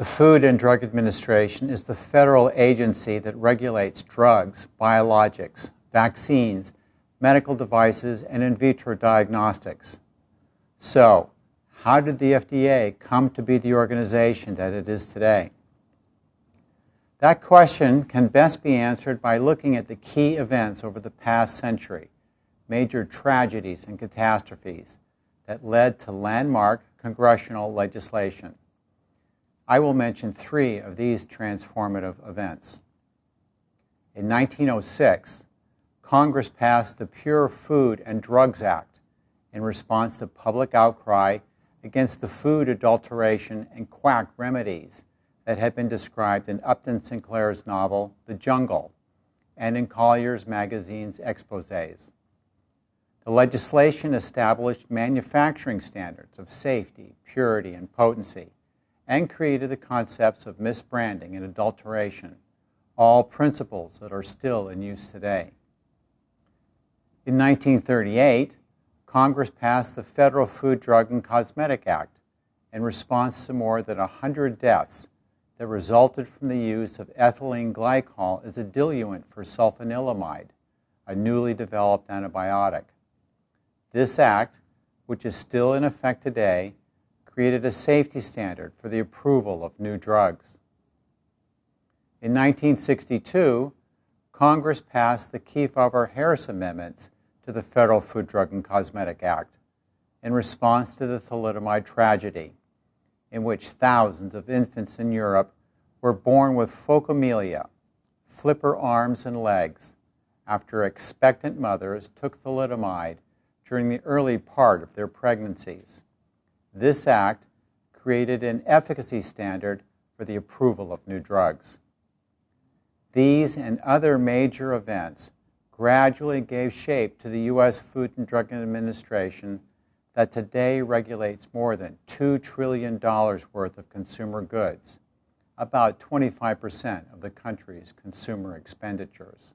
The Food and Drug Administration is the federal agency that regulates drugs, biologics, vaccines, medical devices, and in vitro diagnostics. So, how did the FDA come to be the organization that it is today? That question can best be answered by looking at the key events over the past century, major tragedies and catastrophes that led to landmark congressional legislation. I will mention three of these transformative events. In 1906, Congress passed the Pure Food and Drugs Act in response to public outcry against the food adulteration and quack remedies that had been described in Upton Sinclair's novel, The Jungle, and in Collier's magazine's exposés. The legislation established manufacturing standards of safety, purity, and potency, and created the concepts of misbranding and adulteration, all principles that are still in use today. In 1938, Congress passed the Federal Food, Drug, and Cosmetic Act in response to more than 100 deaths that resulted from the use of ethylene glycol as a diluent for sulfanilamide, a newly developed antibiotic. This act, which is still in effect today, created a safety standard for the approval of new drugs. In 1962, Congress passed the Kefauver-Harris Amendments to the Federal Food, Drug, and Cosmetic Act in response to the thalidomide tragedy, in which thousands of infants in Europe were born with phocomelia, flipper arms and legs, after expectant mothers took thalidomide during the early part of their pregnancies. This act created an efficacy standard for the approval of new drugs. These and other major events gradually gave shape to the U.S. Food and Drug Administration that today regulates more than $2 trillion worth of consumer goods, about 25% of the country's consumer expenditures.